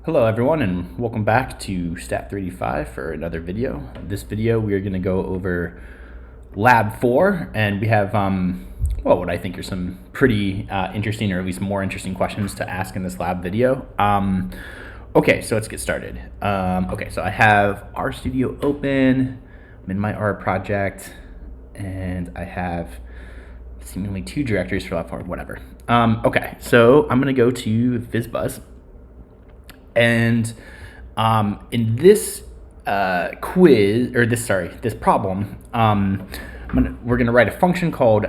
Hello everyone and welcome back to Stat3D5 for another video. This video we are going to go over Lab 4 and we have what I think are some pretty interesting, or at least more interesting questions to ask in this lab video. Okay, so let's get started. Okay, so I have RStudio open, I'm in my art project, and I have seemingly two directories for Lab 4, whatever. Okay, so I'm going to go to FizzBuzz. And in this quiz, or this problem, we're going to write a function called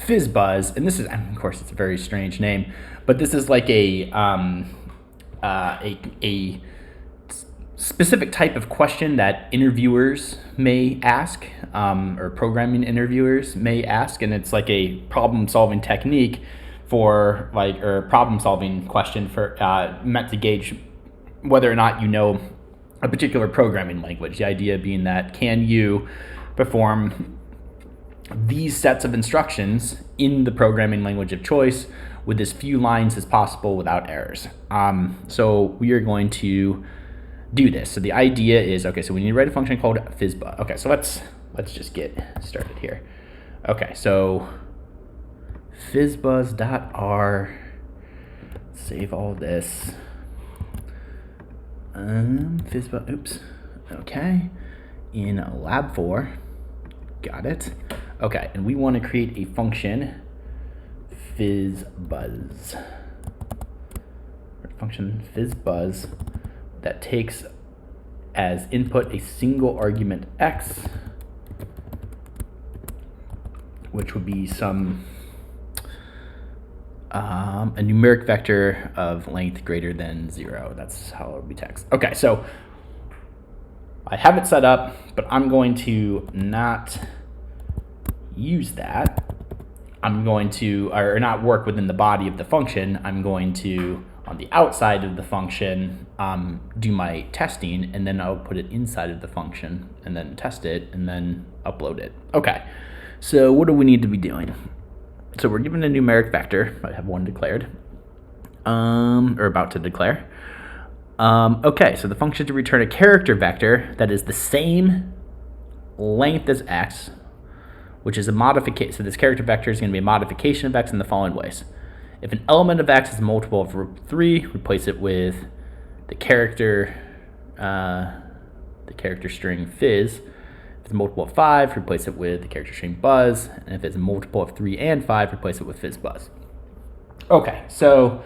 FizzBuzz, and this is, of course, it's a very strange name, but this is like a specific type of question that interviewers may ask, or programming interviewers may ask, and it's like a problem-solving technique for or problem-solving question for meant to gauge whether or not you know a particular programming language. The idea being that, can you perform these sets of instructions in the programming language of choice with as few lines as possible without errors. So we are going to do this. So the idea is, okay, so we need to write a function called FizzBuzz. Okay, so let's just get started here. Okay, so fizzbuzz.r, save all this. FizzBuzz, oops, okay, in lab 4, got it. Okay, and we want to create a function, FizzBuzz, that takes as input a single argument x, which would be some a numeric vector of length greater than 0. That's how it would be text. Okay, so I have it set up, but I'm going to not use that. I'm going to, or not work within the body of the function. I'm going to, on the outside of the function, do my testing, and then I'll put it inside of the function, and then test it, and then upload it. Okay, so what do we need to be doing? So we're given a numeric vector. I have one declared, or about to declare. Okay, so the function to return a character vector that is the same length as x, which is a modification. So this character vector is going to be a modification of x in the following ways. If an element of x is a multiple of root 3, replace it with the character string fizz. If it's a multiple of 5, replace it with the character string buzz. And if it's a multiple of 3 and 5, replace it with FizzBuzz. Okay, so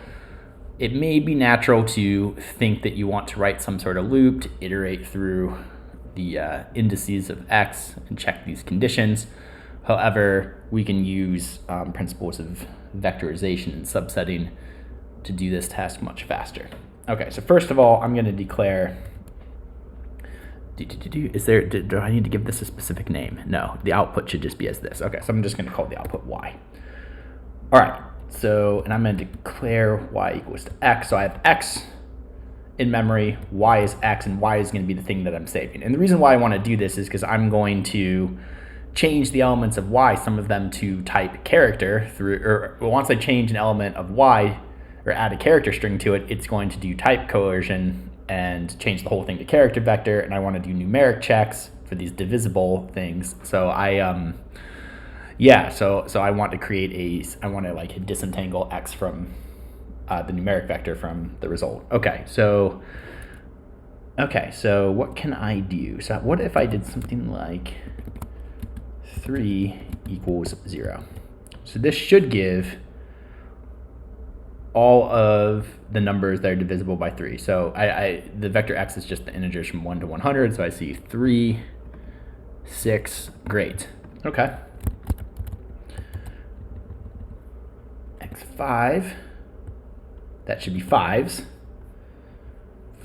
it may be natural to think that you want to write some sort of loop to iterate through the indices of x and check these conditions. However, we can use principles of vectorization and subsetting to do this task much faster. Okay, so first of all, I'm going to declare, do I need to give this a specific name? No, the output should just be as this. Okay, so I'm just going to call the output y. All right, so, and I'm going to declare y equals to x. So I have x in memory, y is x, and y is going to be the thing that I'm saving. And the reason why I want to do this is because I'm going to change the elements of y, some of them to type character through, or once I change an element of y or add a character string to it, it's going to do type coercion and change the whole thing to character vector, and I want to do numeric checks for these divisible things. So I so I want to create I want to like disentangle x from the numeric vector from the result. Okay, so what can I do? So what if I did something like 3 equals 0? So this should give all of the numbers that are divisible by 3. So the vector x is just the integers from 1 to 100. So I see 3, 6, great. Okay. x5, that should be 5s.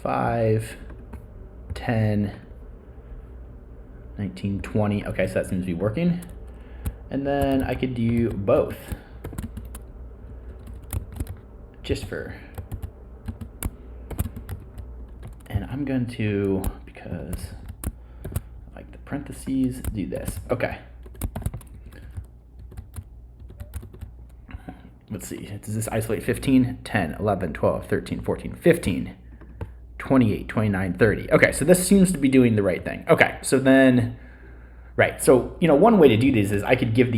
5, 10, 19, 20. Okay, so that seems to be working. And then I could do both, just for, and I'm going to, because I like the parentheses, do this. Okay. Let's see, does this isolate 15, 10, 11, 12, 13, 14, 15? 28, 29, 30. Okay, so this seems to be doing the right thing. Okay, so then, right. So, one way to do this is I could give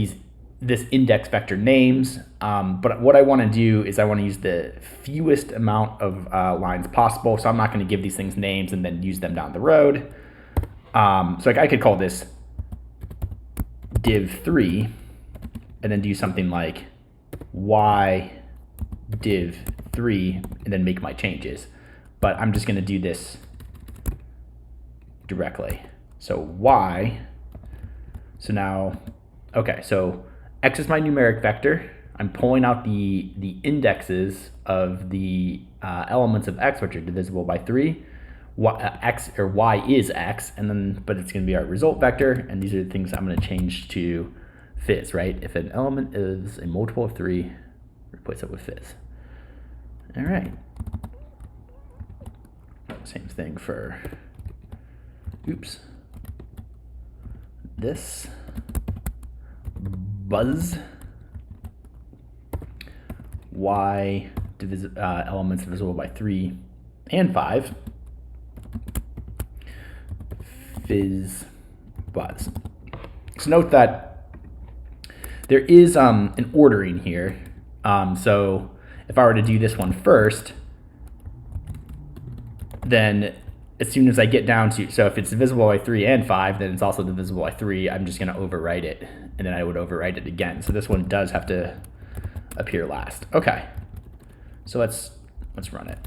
this index vector names, but what I want to do is I want to use the fewest amount of lines possible. So I'm not going to give these things names and then use them down the road. So I could call this div3 and then do something like y div3 and then make my changes. But I'm just going to do this directly. So y, so now, okay, so x is my numeric vector. I'm pulling out the indexes of the elements of x, which are divisible by 3. X or y is x, and then but it's going to be our result vector, and these are the things I'm going to change to fizz, right? If an element is a multiple of 3, replace it with fizz. All right. Same thing for, this buzz, y elements divisible by 3 and 5, fizz buzz. So note that there is an ordering here. So if I were to do this one first, then as soon as I get down to, so if it's divisible by 3 and 5, then it's also divisible by 3. I'm just going to overwrite it, and then I would overwrite it again. So this one does have to appear last. Okay, so let's run it.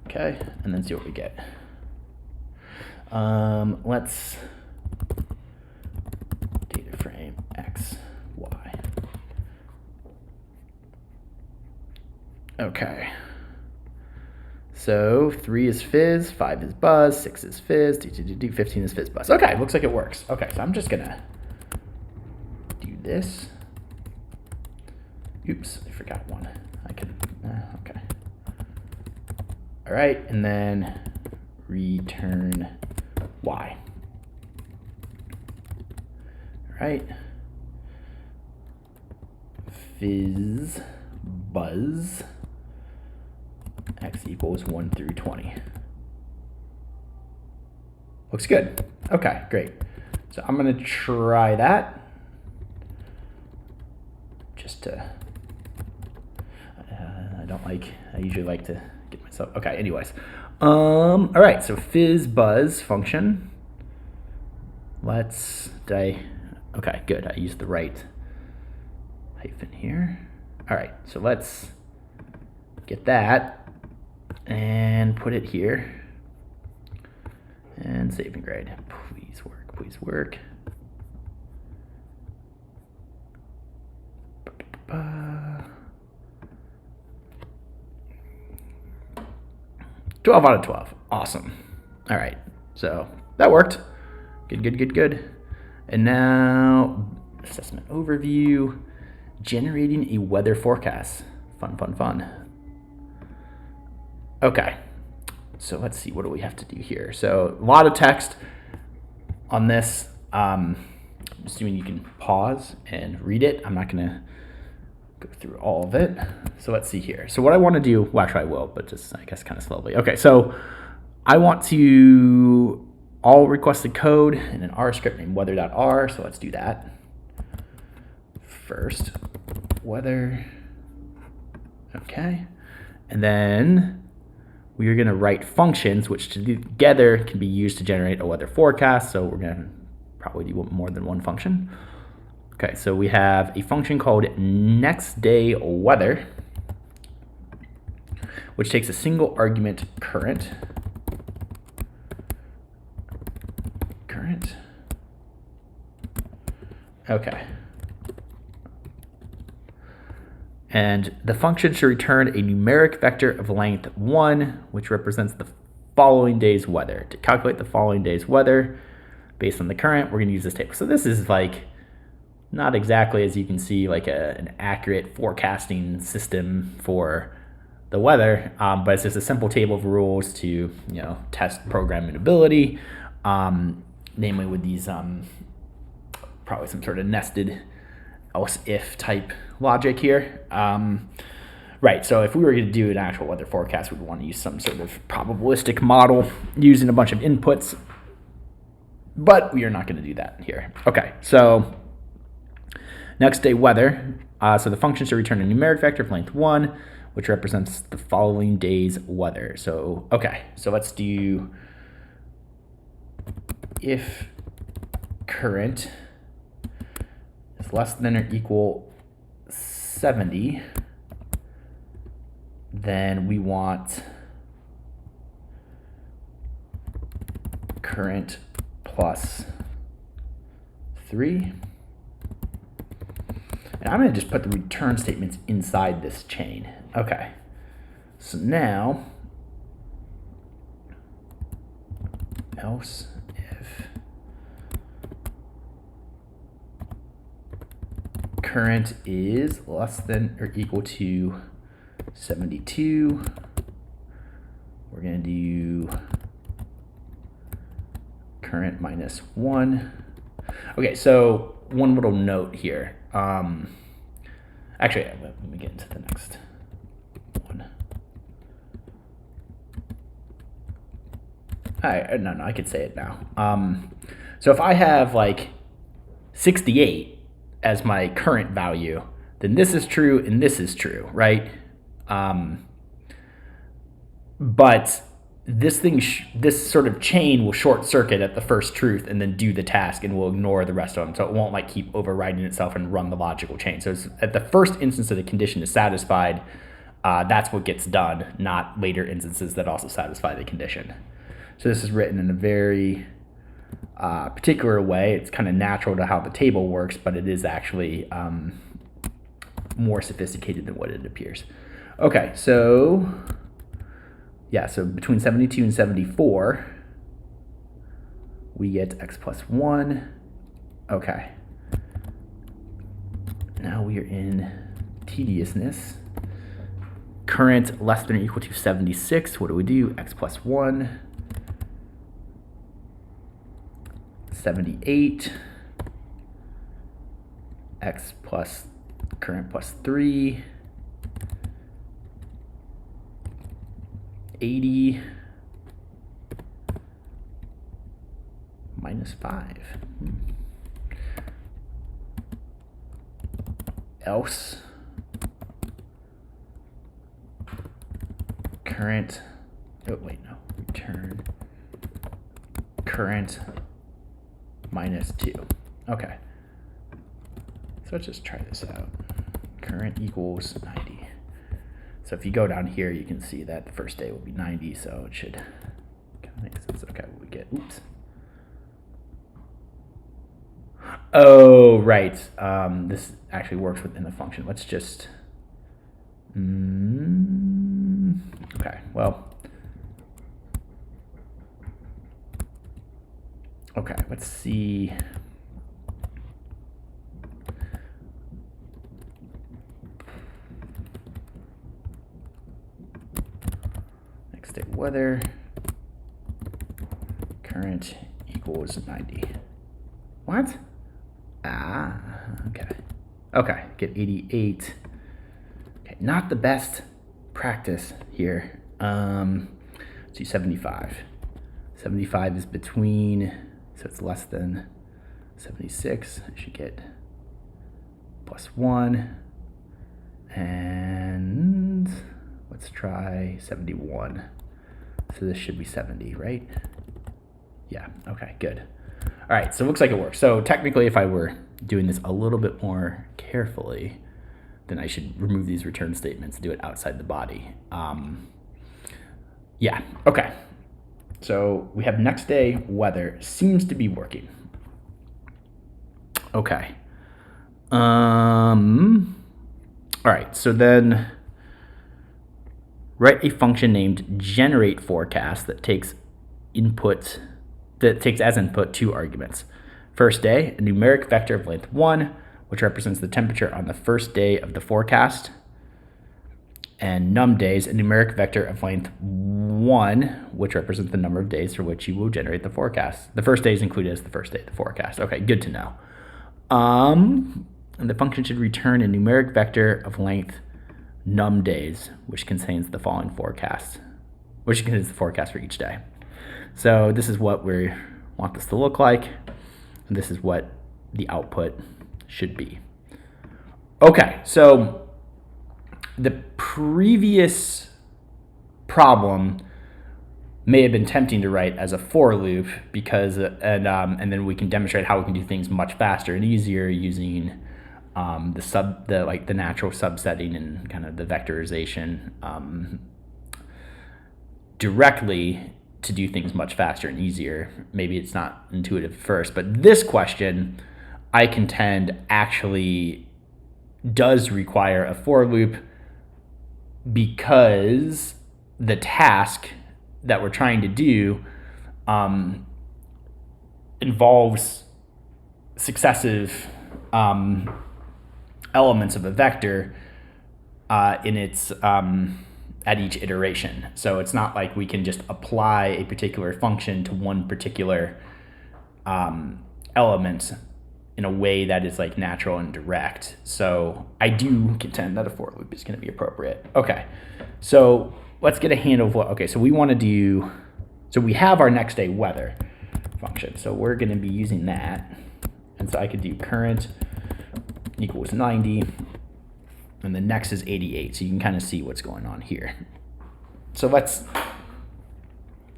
Okay, and then see what we get. Let's data frame x, y. Okay. So 3 is fizz, 5 is buzz, 6 is fizz, 15 is fizz buzz. Okay, looks like it works. Okay, so I'm just gonna do this. Oops, I forgot one. I could, okay. All right, and then return y. All right. Fizz buzz. X equals 1 through 20. Looks good. Okay, great. So I'm going to try that. Just to, I usually like to get myself, okay, anyways. All right, so fizz buzz function. Okay, good. I used the right hyphen here. All right, so let's get that and put it here and save and grade. Please work, please work. 12 out of 12. Awesome. All right, so that worked. Good. And now assessment overview, generating a weather forecast. Fun. Okay, so let's see, what do we have to do here? So a lot of text on this. I'm assuming you can pause and read it. I'm not gonna go through all of it. So let's see here. So what I want to do, well, actually I will, but just I guess kind of slowly. Okay, so I want to all requested code in an R script named weather.r. So let's do that. First, weather. Okay, and then we are going to write functions which together can be used to generate a weather forecast. So we're going to probably do more than one function. Okay, so we have a function called next day weather, which takes a single argument current. Okay. And the function should return a numeric vector of length 1, which represents the following day's weather. To calculate the following day's weather based on the current, we're going to use this table. So this is like not exactly, as you can see, like an accurate forecasting system for the weather, but it's just a simple table of rules to test programming ability, namely with these probably some sort of nested else if type logic here. Right, so if we were going to do an actual weather forecast, we'd want to use some sort of probabilistic model using a bunch of inputs, but we are not going to do that here. Okay, so next day weather. So the function should return a numeric vector of length 1, which represents the following day's weather. So, okay, so let's do if current is less than or equal 70, then we want current plus 3. And I'm going to just put the return statements inside this chain. Okay. So now, else if current is less than or equal to 72, we're going to do current minus 1. Okay, so one little note here. Actually, let me get into the next one. No, I could say it now. So if I have like 68 as my current value, then this is true and this is true, right? But this sort of chain will short circuit at the first truth and then do the task, and will ignore the rest of them. So it won't like keep overriding itself and run the logical chain. So it's at the first instance that the condition is satisfied, that's what gets done, not later instances that also satisfy the condition. So this is written in a very particular way. It's kind of natural to how the table works, but it is actually more sophisticated than what it appears. Okay, so yeah, so between 72 and 74, we get x plus 1. Okay. Now we are in tediousness. Current less than or equal to 76. What do? X plus 1. 78. X plus current plus 3. 80 minus 5. Else current, return current minus 2. Okay, so let's just try this out. Current equals 90. So if you go down here, you can see that the first day will be 90, so it should kind of make sense. Okay, what we get? Oops. Oh, right. This actually works within the function. Let's just... okay, well... Okay, let's see... Day weather, current equals 90. What? Okay. Okay, get 88. Okay, not the best practice here. Let's do 75. 75 is between, so it's less than 76. I should get plus 1. And let's try 71. So this should be 70, right? Yeah, okay, good. All right, so it looks like it works. So technically, if I were doing this a little bit more carefully, then I should remove these return statements and do it outside the body. Yeah, okay. So we have next day weather. Seems to be working. Okay. All right, so then write a function named generate forecast that takes as input 2 arguments. First day, a numeric vector of length 1, which represents the temperature on the first day of the forecast. And num days, a numeric vector of length 1, which represents the number of days for which you will generate the forecast. The first day is included as the first day of the forecast. Okay, good to know. And the function should return a numeric vector of length num days, which contains the following forecast, which contains the forecast for each day. So this is what we want this to look like, and this is what the output should be. Okay, so the previous problem may have been tempting to write as a for loop because, and then we can demonstrate how we can do things much faster and easier using the natural subsetting and kind of the vectorization directly to do things much faster and easier. Maybe it's not intuitive first, but this question, I contend, actually does require a for loop because the task that we're trying to do involves successive elements of a vector in its at each iteration. So it's not like we can just apply a particular function to one particular element in a way that is like natural and direct. So I do contend that a for loop is going to be appropriate. Okay, so let's get a handle of what, okay, so we want to do, so we have our next day weather function. So we're going to be using that. And so I could do current equals 90, and the next is 88. So you can kind of see what's going on here. So let's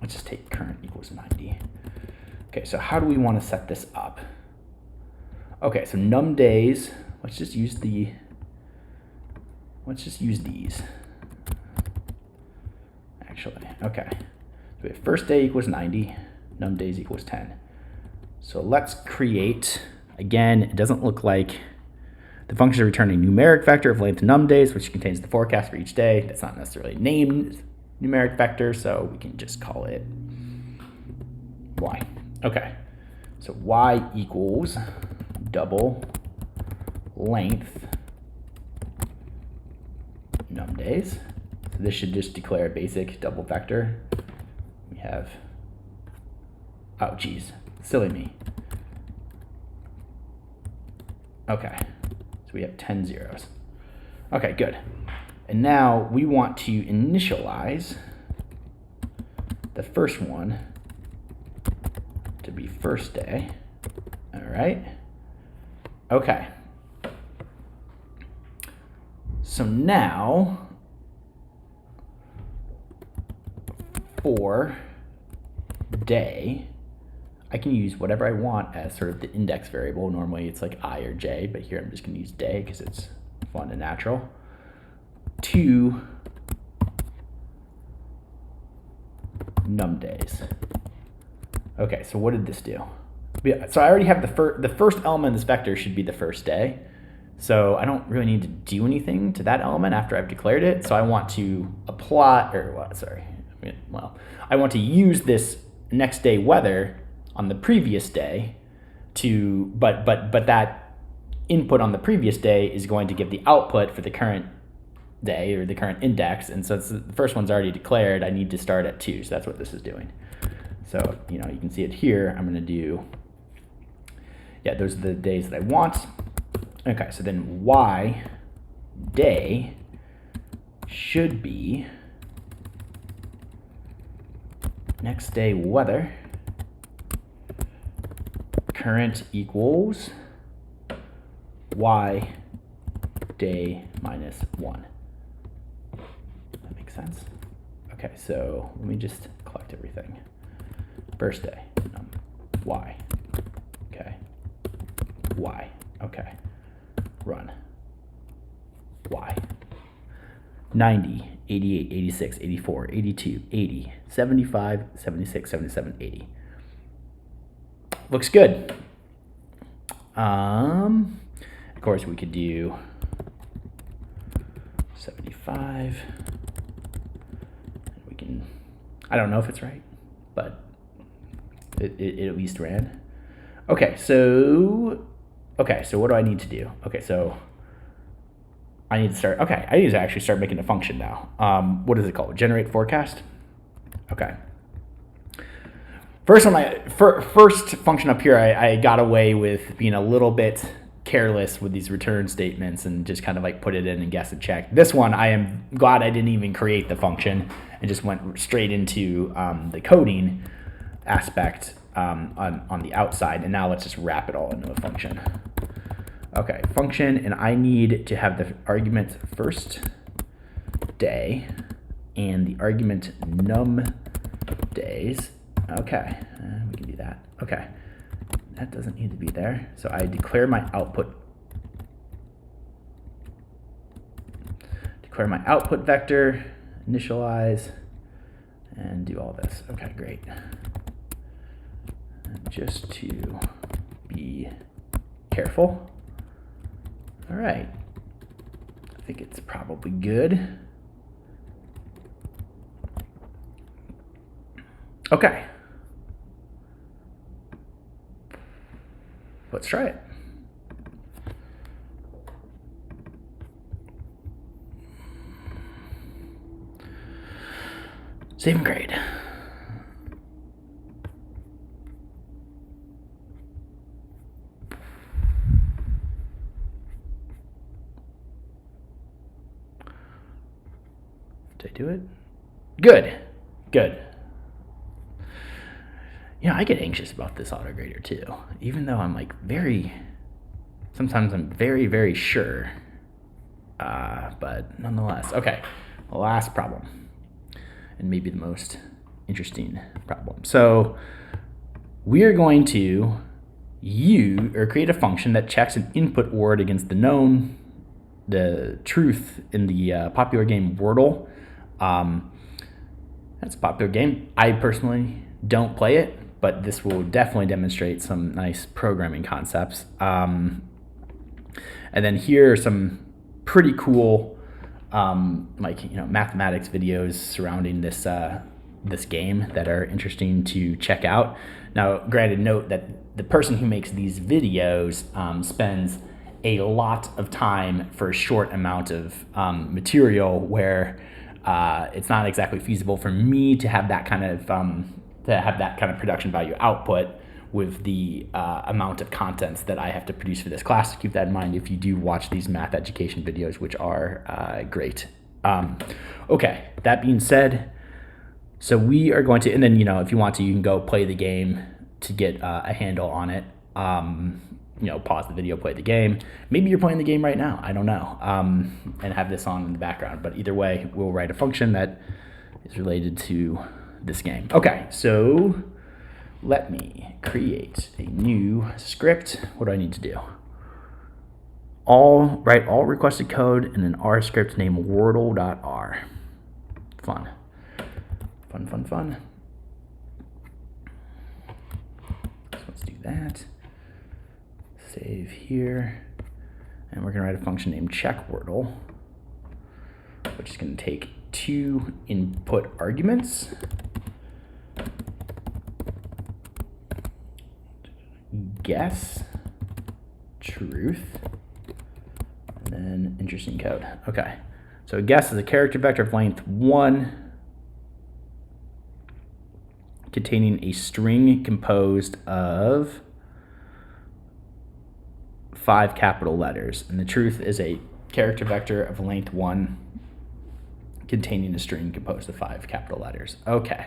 just take current equals 90. Okay, so how do we want to set this up? Okay, so num days, let's just use these. Actually, okay. So we have first day equals 90, num days equals 10. So let's create, again, it doesn't look like the function is returning a numeric vector of length num days, which contains the forecast for each day. That's not necessarily a named numeric vector, so we can just call it y. Okay, so y equals double length num days. So this should just declare a basic double vector. We have, oh geez, silly me. Okay, so we have 10 zeros. Okay, good. And now we want to initialize the first one to be first day. All right. Okay. So now for day, I can use whatever I want as sort of the index variable. Normally it's like I or j, but here I'm just going to use day because it's fun and natural. To num days. Okay, so what did this do? So I already have the first element of this vector should be the first day. So I don't really need to do anything to that element after I've declared it. So I want to apply, I want to use this next day weather on the previous day to, but that input on the previous day is going to give the output for the current day or the current index. And so the first one's already declared, I need to start at 2. So that's what this is doing. So, you can see it here. I'm going to do, yeah, those are the days that I want. Okay, so then y day should be next day weather current equals y day minus 1. That makes sense? Okay, so let me just collect everything. First day, y, okay, y, okay, run, y, 90, 88, 86, 84, 82, 80, 75, 76, 77, 80. Looks good. Of course, we could do 75. We can, I don't know if it's right, but it at least ran. Okay, so what do I need to do? Okay, so I need to start, okay, I need to actually start making a function now. What is it called? Generate forecast? Okay. First function up here, I got away with being a little bit careless with these return statements and just kind of like put it in and guess and check. This one, I am glad I didn't even create the function and just went straight into the coding aspect on the outside. And now let's just wrap it all into a function. Okay, function, and I need to have the argument first day and the argument num days. Okay, we can do that. Okay. That doesn't need to be there. So I declare my output. Declare my output vector, initialize, and do all this. Okay, great. And just to be careful. All right. I think it's probably good. Okay. Let's try it. Save and grade. Did I do it? Good. Good. You know, I get anxious about this autograder too, even though I'm like sometimes I'm very, very sure, but nonetheless. Okay, last problem, and maybe the most interesting problem. So we are going to create a function that checks an input word against the truth in the popular game Wordle. That's a popular game. I personally don't play it, but this will definitely demonstrate some nice programming concepts. And then here are some pretty cool, mathematics videos surrounding this game that are interesting to check out. Now, granted, note that the person who makes these videos spends a lot of time for a short amount of material, where it's not exactly feasible for me to have that kind of production value output with the amount of contents that I have to produce for this class. Keep that in mind if you do watch these math education videos, which are great. Okay, that being said, so we are going to, and then, if you want to, you can go play the game to get a handle on it. Pause the video, play the game. Maybe you're playing the game right now, I don't know, and have this on in the background. But either way, we'll write a function that is related to this game. Okay, so let me create a new script. What do I need to do? Write all requested code in an R script named wordle.r. Fun. So let's do that. Save here. And we're going to write a function named checkWordle, which is going to take 2 input arguments. Guess, truth, and then interesting code. Okay, so guess is a character vector of length 1 containing a string composed of 5 capital letters, and the truth is a character vector of length 1 containing a string composed of 5 capital letters. Okay,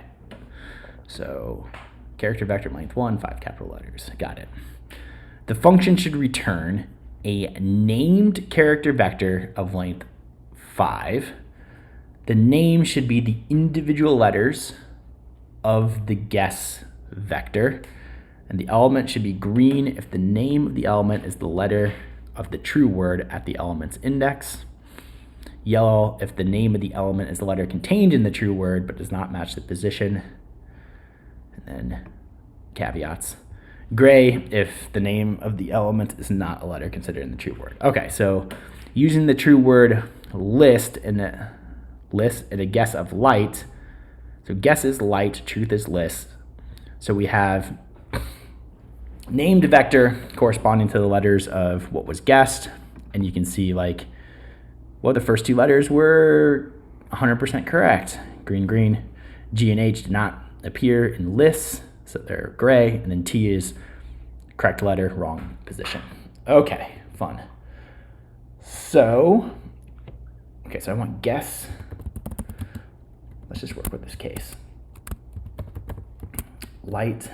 so character vector length 1, 5 capital letters. Got it. The function should return a named character vector of length 5. The name should be the individual letters of the guess vector, and the element should be green if the name of the element is the letter of the true word at the element's index. Yellow if the name of the element is the letter contained in the true word but does not match the position. And then caveats. Gray if the name of the element is not a letter considered in the true word. Okay, so using the true word list in a guess of light. So guess is light, truth is list. So we have named vector corresponding to the letters of what was guessed, and you can see the first 2 letters were 100% correct. Green, green. G and H did not appear in lists, so they're gray, and then T is correct letter, wrong position. Okay, fun. So, okay, so I want guess. Let's just work with this case. Light,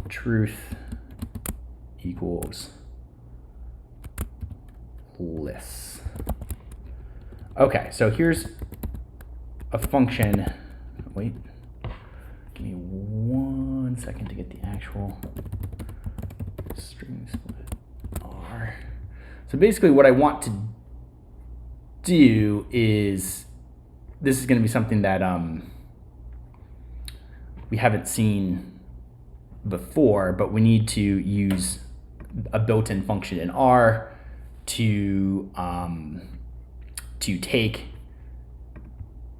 truth equals lists. Okay, so here's a function. Wait, give me 1 second to get the actual string split R. So basically what I want to do is, this is going to be something that we haven't seen before, but we need to use a built-in function in R to take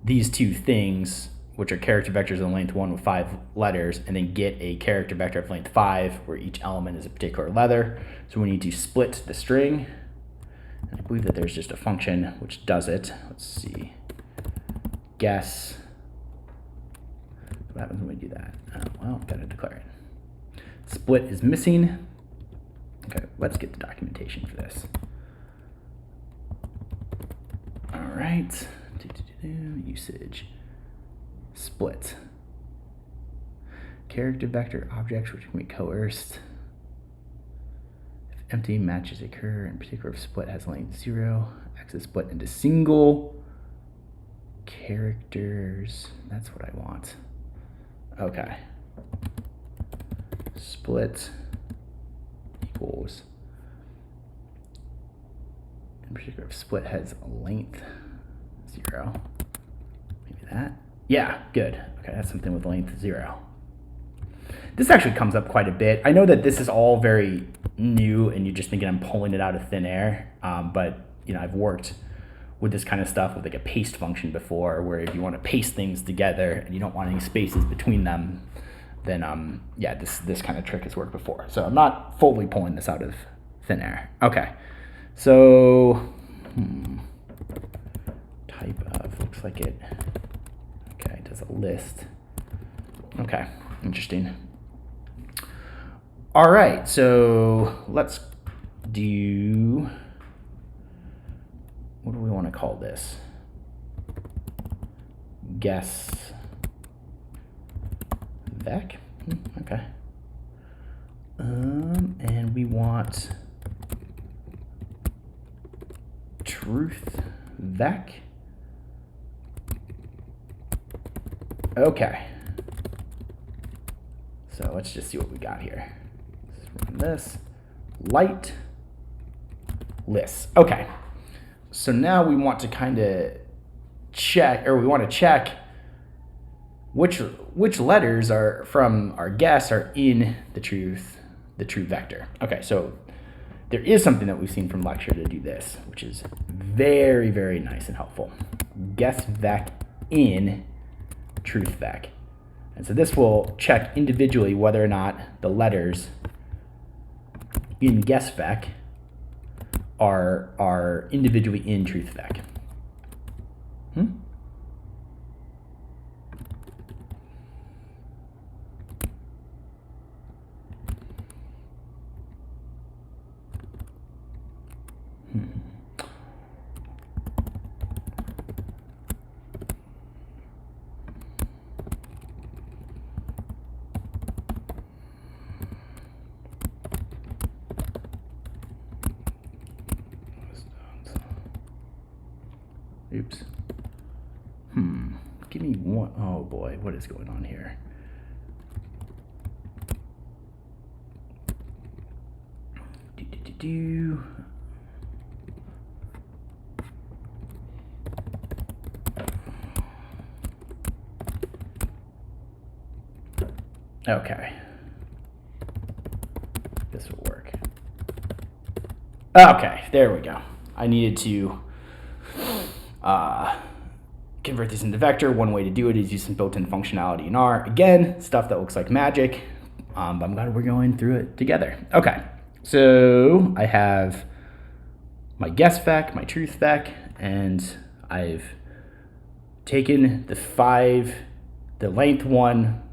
these two things, which are character vectors of length 1 with 5 letters, and then get a character vector of length 5 where each element is a particular letter. So we need to split the string. And I believe that there's just a function which does it. Let's see. Guess. What happens when we do that? Well, gotta declare it. Split is missing. Okay, let's get the documentation for this. All right. Usage. Split. Character vector objects which can be coerced. If empty matches occur, in particular if split has length 0, X is split into single characters. That's what I want. Okay. Split equals, in particular if split has length 0. Maybe that. Yeah, good. Okay, that's something with length 0. This actually comes up quite a bit. I know that this is all very new and you're just thinking I'm pulling it out of thin air, but I've worked with this kind of stuff with like a paste function before, where if you want to paste things together and you don't want any spaces between them, then yeah, this kind of trick has worked before. So I'm not fully pulling this out of thin air. Okay, so type of, looks like it, okay, it does a list. Okay, interesting. All right, so let's do, what do we want to call this? Guess vec. Okay. And we want truth vec. Okay. So let's just see what we got here. Let's run this. Light lists. Okay. So now we want to kind of check, or we want to check which letters are from our guess are in the truth vector. Okay, so there is something that we've seen from lecture to do this, which is very, very nice and helpful. Guess vec in truth vec. And so this will check individually whether or not the letters in guess vec are individually in truth vec. Oops. Give me one. Oh boy, what is going on here? Okay. This will work. Okay, there we go. I needed to convert this into vector. One way to do it is use some built-in functionality in R. Again, stuff that looks like magic, but I'm glad we're going through it together. Okay, so I have my guess vec, my truth vec, and I've taken the length 1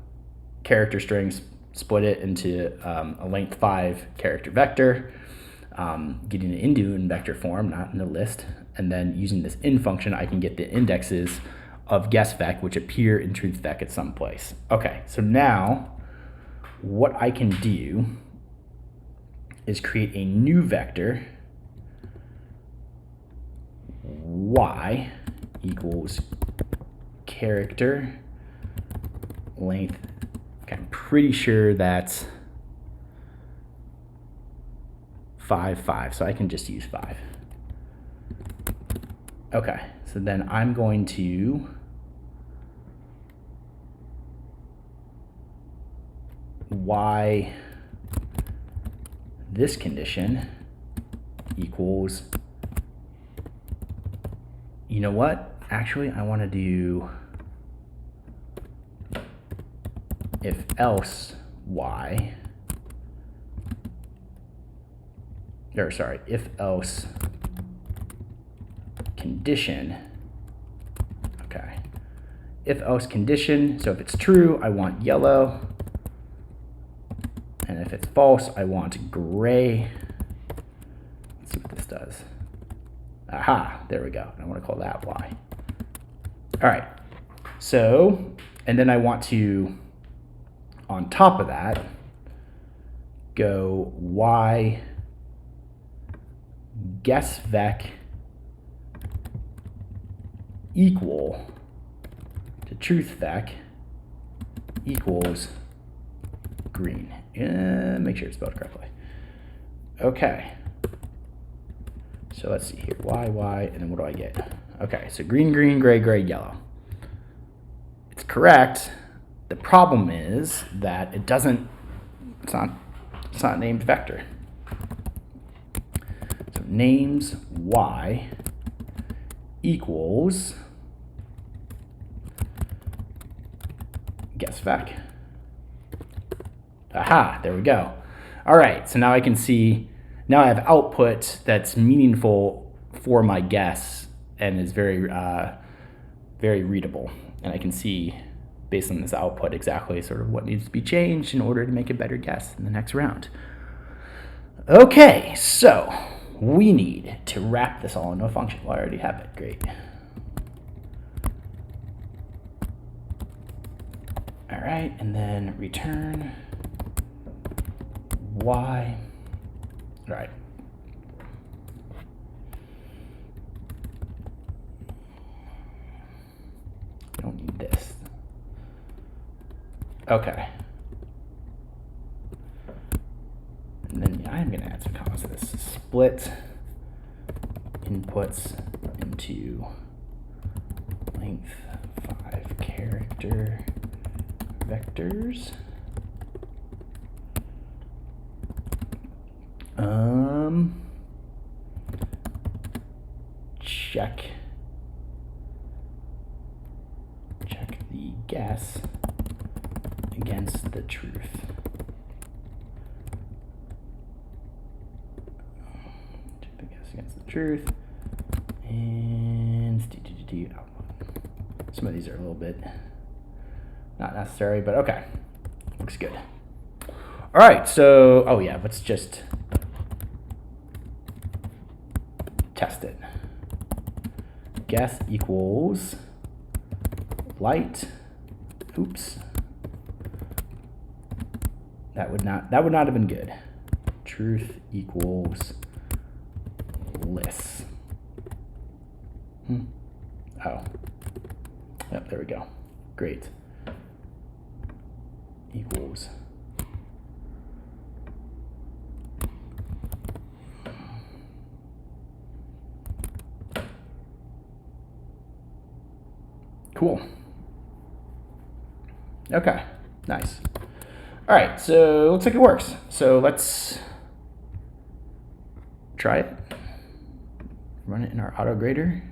character strings, split it into a length 5 character vector. getting it into in vector form, not in a list. And then using this in function, I can get the indexes of guessVec, which appear in truthVec at some place. Okay, so now what I can do is create a new vector, y equals character length. Okay, I'm pretty sure that's 5, 5, so I can just use 5. Okay, so then I'm going to y this condition equals, you know what? Actually, I want to do if else y, or sorry, if else condition. Okay, if else condition, so if it's true, I want yellow. And if it's false, I want gray. Let's see what this does. Aha, there we go. I want to call that y. All right, so, and then I want to, on top of that, go y guessVec equal to truthVec equals green. Make sure it's spelled correctly. Okay. So let's see here. Y, and then what do I get? Okay, so green, green, gray, gray, yellow. It's correct. The problem is that it doesn't, it's not named vector. So names y equals guessVec. Aha, there we go. All right, so now I can see, now I have output that's meaningful for my guess and is very, very readable. And I can see, based on this output, exactly sort of what needs to be changed in order to make a better guess in the next round. Okay, so we need to wrap this all into a function. Well, I already have it, great. All right, and then return y. All right. I don't need this. Okay. And then I'm going to add some comments to this. Split inputs into length 5 character vectors. Check the guess against the truth. Check the guess against the truth. And some of these are a little bit not necessary, but okay. Looks good. All right, so, oh yeah, let's just test it. Guess equals light. Oops. That would not have been good. Truth equals lists. Oh. Yep, there we go. Great. Equals. Cool. Okay, nice. All right, so looks like it works. So let's try it. Run it in our auto grader.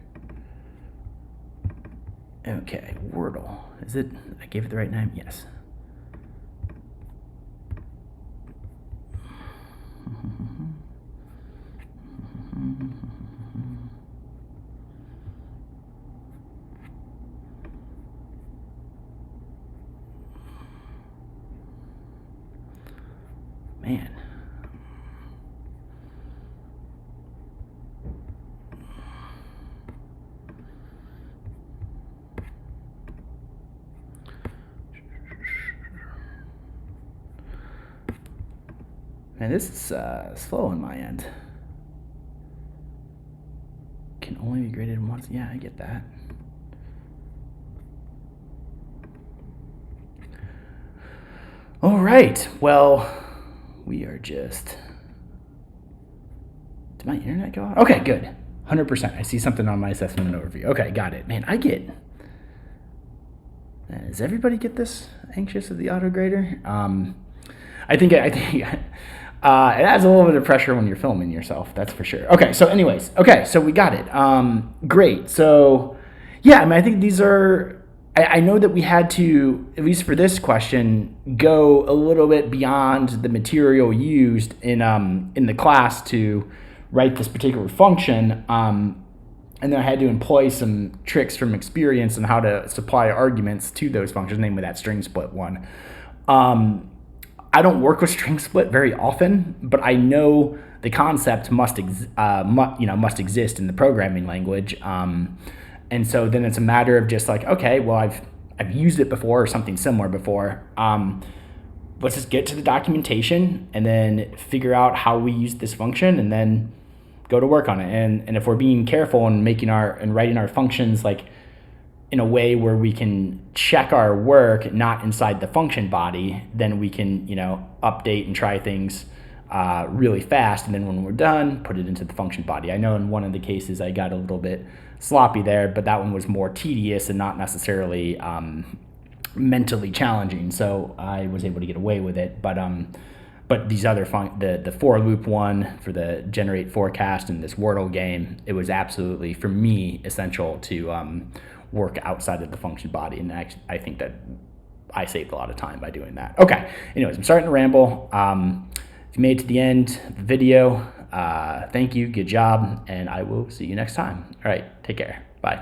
Okay, Wordle. Is it, I gave it the right name? Yes. Man. Man, this is slow on my end. Can only be graded once. Yeah, I get that. All right. Well, we are just... Did my internet go out? Okay, good. 100%. I see something on my assessment and overview. Okay, got it. Man, I get... Does everybody get this anxious of the auto grader? I think it adds a little bit of pressure when you're filming yourself. That's for sure. Okay, so anyways, okay, so we got it. Great. So yeah, I mean, I think these are. I know that we had to, at least for this question, go a little bit beyond the material used in the class to write this particular function. And then I had to employ some tricks from experience on how to supply arguments to those functions, namely that string split one. I don't work with string split very often, but I know the concept must exist in the programming language. And so then it's a matter of just like, okay, well, I've used it before or something similar before. Let's just get to the documentation and then figure out how we use this function and then go to work on it. And if we're being careful and writing our functions like in a way where we can check our work not inside the function body, then we can, update and try things really fast. And then when we're done, put it into the function body. I know in one of the cases I got a little bit sloppy there, but that one was more tedious and not necessarily mentally challenging. So I was able to get away with it. But these other the for loop one for the generate forecast and this Wordle game, it was absolutely, for me, essential to work outside of the function body. And I think that I saved a lot of time by doing that. Okay, anyways, I'm starting to ramble. If you made it to the end of the video, thank you, good job, and I will see you next time. All right, take care, bye.